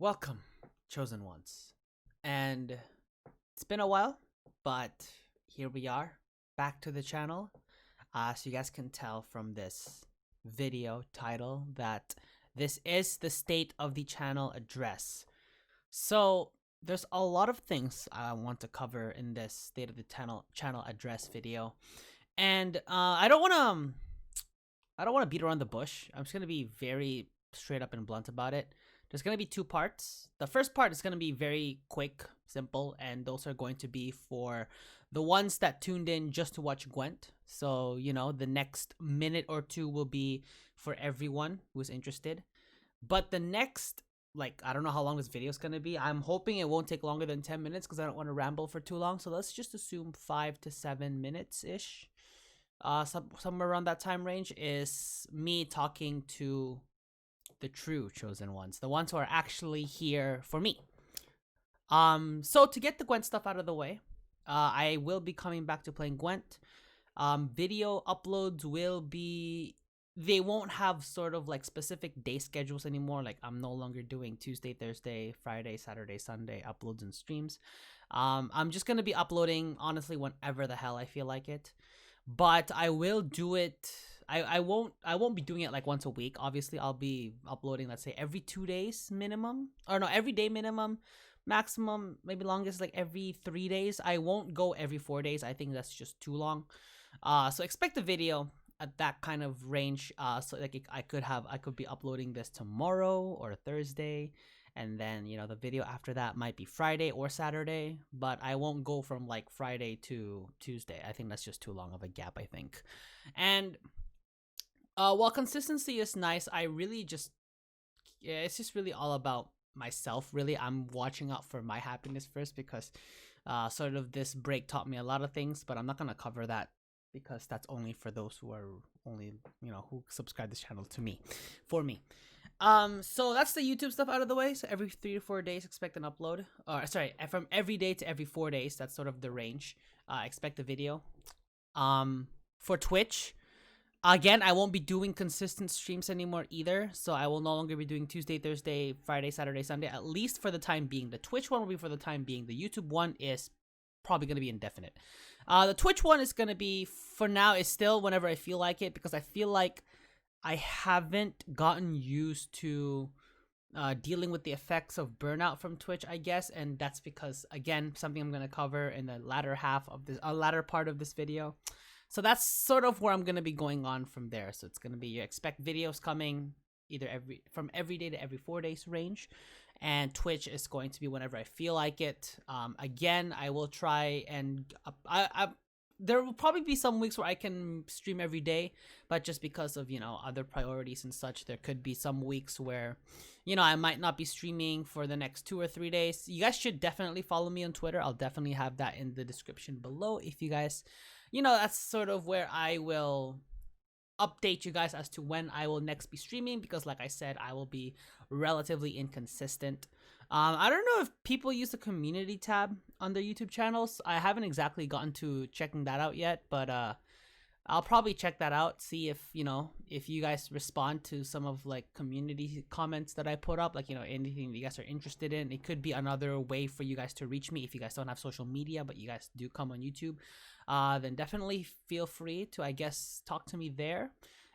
Welcome, chosen ones. And it's been a while, but here we are, back to the channel. So you guys can tell from this video title that this is the state of the channel address. So there's a lot of things I want to cover in this state of the channel address video, and I don't want to beat around the bush. I'm just gonna be very straight up and blunt about it. There's gonna be two parts. The first part is gonna be very quick, simple, and those are going to be for the ones that tuned in just to watch Gwent. So, the next minute or two will be for everyone who's interested. But the next, I don't know how long this video is gonna be. I'm hoping it won't take longer than 10 minutes because I don't want to ramble for too long. So let's just assume 5 to 7 minutes ish. Somewhere around that time range is me talking to the true chosen ones, the ones who are actually here for me. So to get the Gwent stuff out of the way, I will be coming back to playing Gwent. Video uploads they won't have sort of like specific day schedules anymore. Like I'm no longer doing Tuesday, Thursday, Friday, Saturday, Sunday uploads and streams. I'm just gonna be uploading honestly whenever the hell I feel like it. But I will do it. I won't be doing it like once a week. Obviously, I'll be uploading, let's say, every 2 days minimum, or no, every day minimum, maximum, maybe longest like every 3 days. I won't go every 4 days. I think that's just too long. So expect a video at that kind of range. So like I could be uploading this tomorrow or Thursday, and then the video after that might be Friday or Saturday, but I won't go from like Friday to Tuesday. I think that's just too long of a gap, I think. And while consistency is nice, it's just really all about myself. Really, I'm watching out for my happiness first, because sort of this break taught me a lot of things, but I'm not gonna cover that because that's only for those who are only who subscribe this channel for me. So that's the YouTube stuff out of the way. So every 3 to 4 days expect an upload, or sorry, from every day to every 4 days. That's sort of the range. Expect a video. For Twitch, again, I won't be doing consistent streams anymore either. So I will no longer be doing Tuesday, Thursday, Friday, Saturday, Sunday, at least for the time being. The Twitch one will be for the time being. The YouTube one is probably going to be indefinite. The Twitch one is going to be, for now, is still whenever I feel like it, because I feel like I haven't gotten used to dealing with the effects of burnout from Twitch, I guess, and that's because, again, something I'm going to cover in the latter part of this video. So that's sort of where I'm going to be going on from there. So it's going to be, you expect videos coming either from every day to every 4 days range, and Twitch is going to be whenever I feel like it. Again, I will try, and there will probably be some weeks where I can stream every day, but just because of other priorities and such, there could be some weeks where I might not be streaming for the next 2 or 3 days. You guys should definitely follow me on Twitter. I'll definitely have that in the description below if you guys, that's sort of where I will update you guys as to when I will next be streaming, because like I said, I will be relatively inconsistent. I don't know if people use the community tab on their YouTube channels. I haven't exactly gotten to checking that out yet, but I'll probably check that out, see if if you guys respond to some of like community comments that I put up, like anything that you guys are interested in. It could be another way for you guys to reach me if you guys don't have social media but you guys do come on YouTube. Then definitely feel free to, I guess, talk to me there.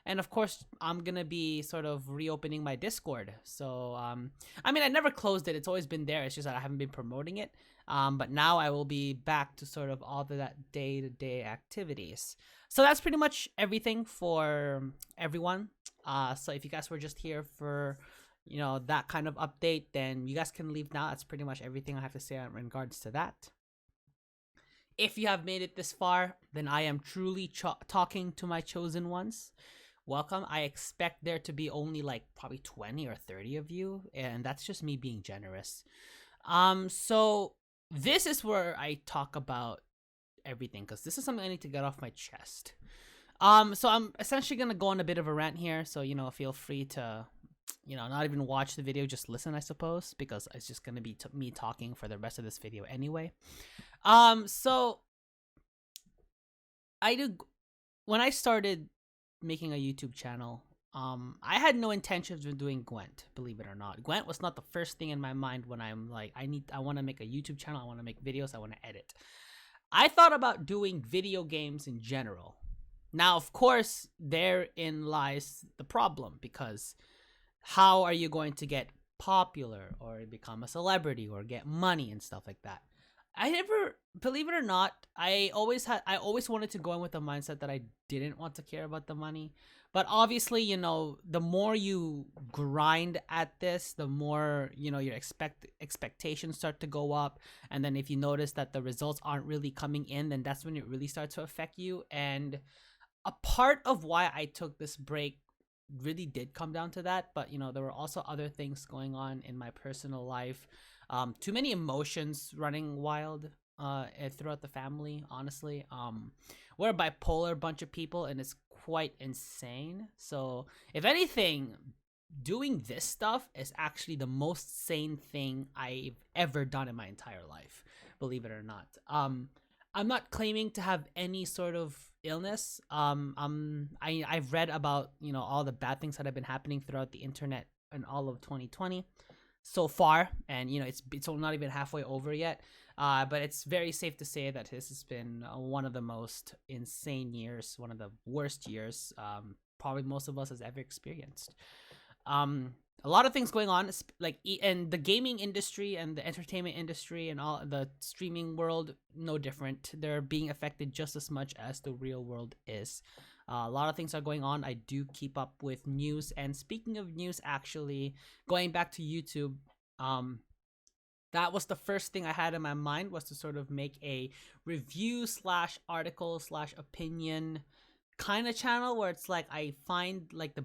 And of course, I'm gonna be sort of reopening my Discord. So I mean, I never closed it. It's always been there. It's just that I haven't been promoting it. But now I will be back to sort of all of that day-to-day activities. So that's pretty much everything for everyone. So if you guys were just here for that kind of update, then you guys can leave now. That's pretty much everything I have to say in regards to that. If you have made it this far, then I am truly talking to my chosen ones. Welcome. I expect there to be only like probably 20 or 30 of you, and that's just me being generous. So this is where I talk about everything, because this is something I need to get off my chest. So I'm essentially gonna go on a bit of a rant here, so feel free to not even watch the video, just listen, I suppose, because it's just gonna be me talking for the rest of this video anyway. So when I started making a YouTube channel, I had no intentions of doing Gwent, believe it or not. Gwent was not the first thing in my mind when I'm like, I want to make a YouTube channel, I want to make videos, I want to edit. I thought about doing video games in general. Now, of course, therein lies the problem, because how are you going to get popular or become a celebrity or get money and stuff like that? I never, believe it or not, I always wanted to go in with the mindset that I didn't want to care about the money. But obviously, the more you grind at this, the more, your expectations start to go up. And then if you notice that the results aren't really coming in, then that's when it really starts to affect you. And a part of why I took this break really did come down to that. But there were also other things going on in my personal life. Too many emotions running wild throughout the family, honestly. We're a bipolar bunch of people, and it's quite insane. So if anything, doing this stuff is actually the most sane thing I've ever done in my entire life, believe it or not. I'm not claiming to have any sort of illness. I've read about all the bad things that have been happening throughout the internet in all of 2020 so far, and it's not even halfway over yet. But it's very safe to say that this has been one of the most insane years, one of the worst years, probably most of us has ever experienced. A lot of things going on, and the gaming industry and the entertainment industry and all the streaming world, no different. They're being affected just as much as the real world is. A lot of things are going on. I do keep up with news, and speaking of news, actually going back to YouTube, that was the first thing I had in my mind, was to sort of make a review slash article slash opinion kind of channel, where it's like I find like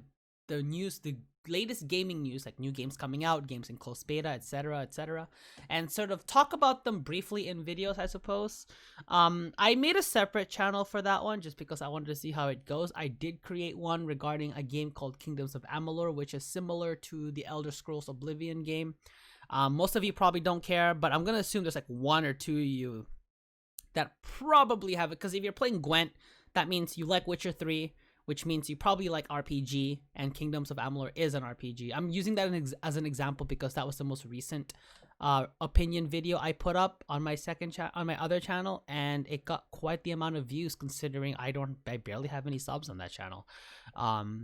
the news, the latest gaming news, like new games coming out, games in closed beta, etc., and sort of talk about them briefly in videos, I suppose. I made a separate channel for that one just because I wanted to see how it goes. I did create one regarding a game called Kingdoms of Amalur, which is similar to the Elder Scrolls Oblivion game. Most of you probably don't care, but I'm gonna assume there's like one or two of you that probably have it, because if you're playing Gwent, that means you like Witcher 3, which means you probably like RPG, and Kingdoms of Amalur is an RPG. I'm using that as an example because that was the most recent opinion video I put up on my on my other channel, and it got quite the amount of views, considering I barely have any subs on that channel.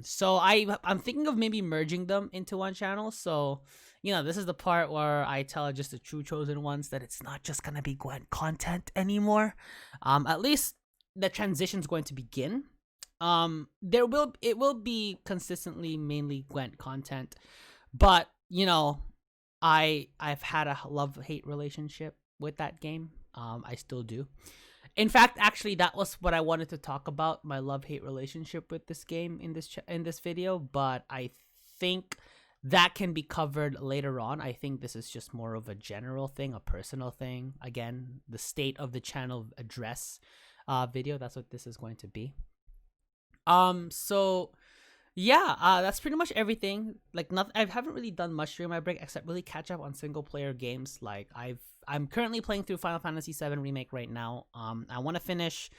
So I'm thinking of maybe merging them into one channel. So this is the part where I tell just the true chosen ones that it's not just gonna be Gwent content anymore. At least the transition's going to begin. It will be consistently mainly Gwent content, but I've had a love-hate relationship with that game. I still do. In fact, actually, that was what I wanted to talk about, my love-hate relationship with this game in this video, but I think that can be covered later on. I think this is just more of a general thing, a personal thing. Again, the state of the channel address video, that's what this is going to be. So yeah, that's pretty much everything. Like, I haven't really done much during my break except really catch up on single player games. Like, I'm currently playing through Final Fantasy VII Remake right now. I want to finish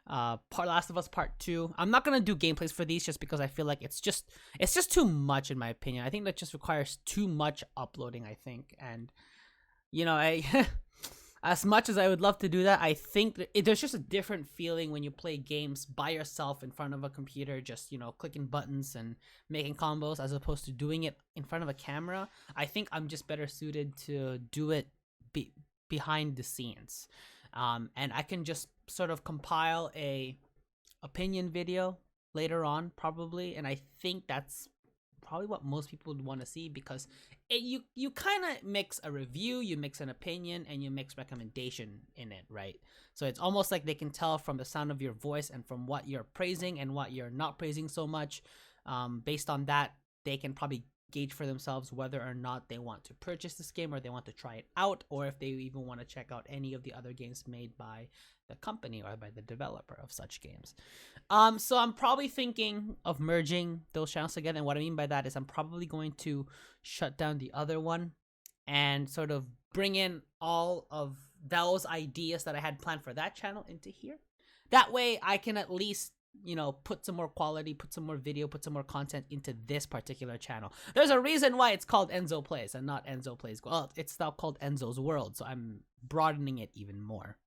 Last of Us Part 2. I'm not gonna do gameplays for these just because I feel like it's just too much, in my opinion. I think that just requires too much uploading, I think. And I as much as I would love to do that, I think that there's just a different feeling when you play games by yourself in front of a computer, just clicking buttons and making combos, as opposed to doing it in front of a camera. I think I'm just better suited to do it behind the scenes, and I can just sort of compile a opinion video later on, probably, and I think that's probably what most people would want to see, because you kind of mix a review, you mix an opinion, and you mix recommendation in it, right? So it's almost like they can tell from the sound of your voice and from what you're praising and what you're not praising so much. Based on that, they can probably gauge for themselves whether or not they want to purchase this game, or they want to try it out, or if they even want to check out any of the other games made by the company or by the developer of such games. So I'm probably thinking of merging those channels together, and what I mean by that is I'm probably going to shut down the other one and sort of bring in all of those ideas that I had planned for that channel into here. That way I can at least put some more quality, put some more video, put some more content into this particular channel. There's a reason why it's called Enzo Plays and not Enzo Plays. Well, it's now called Enzo's World, so I'm broadening it even more.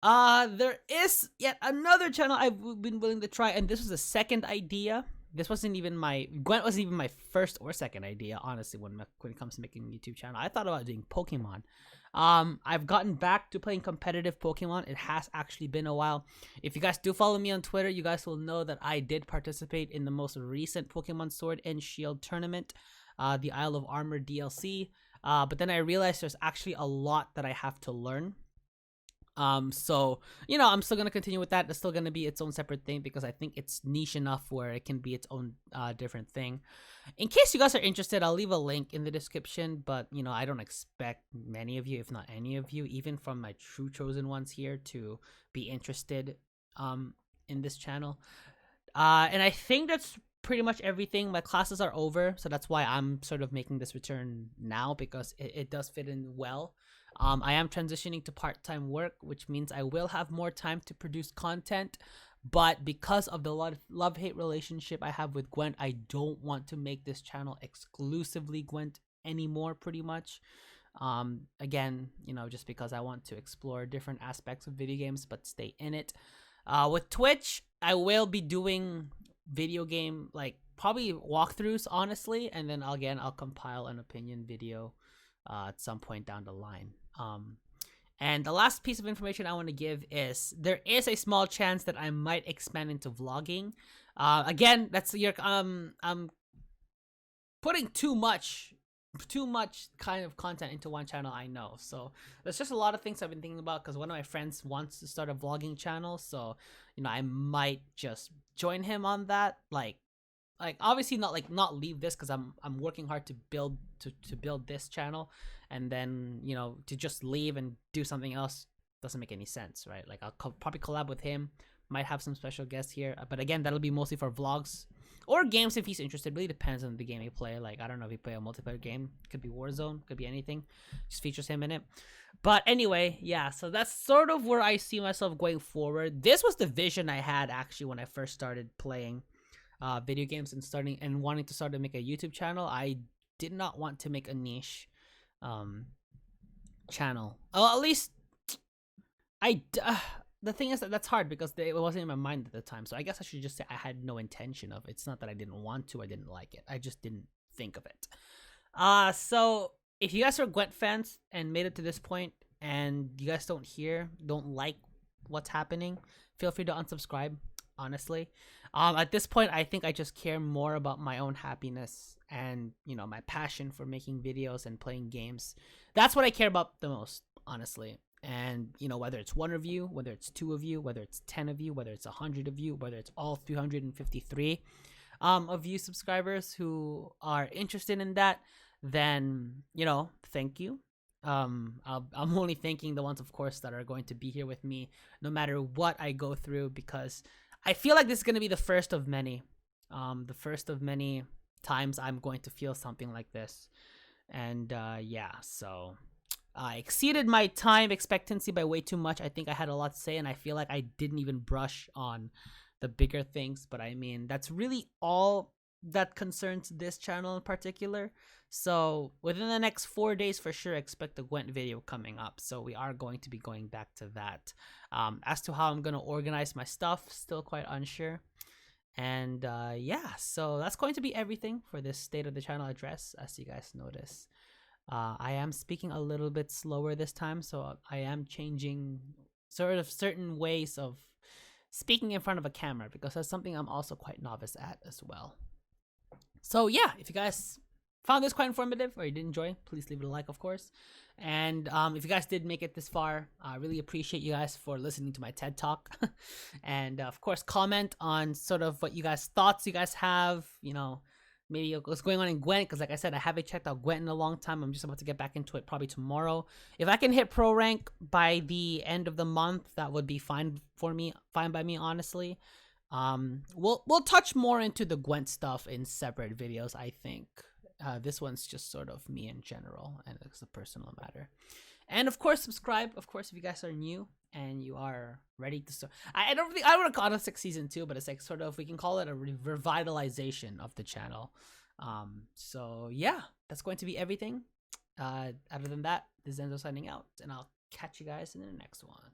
There is yet another channel I've been willing to try, and this was a second idea. This wasn't even Gwent wasn't even my first or second idea, honestly, when it comes to making a YouTube channel. I thought about doing Pokemon. I've gotten back to playing competitive Pokemon. It has actually been a while. If you guys do follow me on Twitter, you guys will know that I did participate in the most recent Pokemon Sword and Shield tournament, the Isle of Armor DLC. But then I realized there's actually a lot that I have to learn. So, I'm still gonna continue with that. It's still gonna be its own separate thing because I think it's niche enough where it can be its own different thing. In case you guys are interested, I'll leave a link in the description, but I don't expect many of you, if not any of you, even from my true chosen ones here, to be interested in this channel. And I think that's pretty much everything. My classes are over, so that's why I'm sort of making this return now, because it does fit in well. I am transitioning to part-time work, which means I will have more time to produce content, but because of the love-hate relationship I have with Gwent, I don't want to make this channel exclusively Gwent anymore, pretty much. Again, just because I want to explore different aspects of video games, but stay in it. With Twitch, I will be doing video game, probably walkthroughs, honestly, and then I'll compile an opinion video at some point down the line. And the last piece of information I want to give is there is a small chance that I might expand into vlogging. Again, that's I'm putting too much kind of content into one channel, I know. So there's just a lot of things I've been thinking about, because one of my friends wants to start a vlogging channel, so I might just join him on that. Obviously not leave this, because I'm working hard to build this channel, and then to just leave and do something else doesn't make any sense, right? I'll probably collab with him, might have some special guests here, but again, that'll be mostly for vlogs or games if he's interested. Really depends on the game he play. I don't know if he play a multiplayer game, could be Warzone, could be anything, just features him in it. But anyway, yeah, so that's sort of where I see myself going forward. This was the vision I had actually when I first started playing video games and wanting to start to make a YouTube channel. I did not want to make a niche channel. Well, at least the thing is that's hard because it wasn't in my mind at the time. So I guess I should just say I had no intention of it. It's not that I didn't want to, I didn't like it. I just didn't think of it. So if you guys are Gwent fans and made it to this point and you guys don't like what's happening, feel free to unsubscribe, honestly. At this point, I think I just care more about my own happiness and, my passion for making videos and playing games. That's what I care about the most, honestly. And, whether it's one of you, whether it's two of you, whether it's 10 of you, whether it's 100 of you, whether it's all 353 of you subscribers who are interested in that, then, thank you. I'm only thanking the ones, of course, that are going to be here with me no matter what I go through, because I feel like this is going to be the first of many. The first of many times I'm going to feel something like this. And yeah, so I exceeded my time expectancy by way too much. I think I had a lot to say, and I feel like I didn't even brush on the bigger things. But I mean, that's really all that concerns this channel in particular. So within the next 4 days, for sure, expect a Gwent video coming up. So we are going to be going back to that. As to how I'm going to organize my stuff, still quite unsure. And yeah, so that's going to be everything for this State of the Channel address, as you guys notice. I am speaking a little bit slower this time, so I am changing sort of certain ways of speaking in front of a camera, because that's something I'm also quite novice at as well. So yeah, if you guys found this quite informative or you did enjoy, please leave it a like, of course. And if you guys did make it this far, I really appreciate you guys for listening to my TED Talk. And of course, comment on sort of what thoughts you guys have, maybe what's going on in Gwent, because like I said, I haven't checked out Gwent in a long time. I'm just about to get back into it probably tomorrow. If I can hit pro rank by the end of the month, that would be fine by me, honestly. We'll touch more into the Gwent stuff in separate videos, I think. This one's just sort of me in general, and it's a personal matter. And of course, subscribe. Of course, if you guys are new and you are ready to start, I don't really, I want to call it a sixth season too, but it's like sort of, we can call it a revitalization of the channel. So yeah, that's going to be everything. Other than that, this is Enzo signing out, and I'll catch you guys in the next one.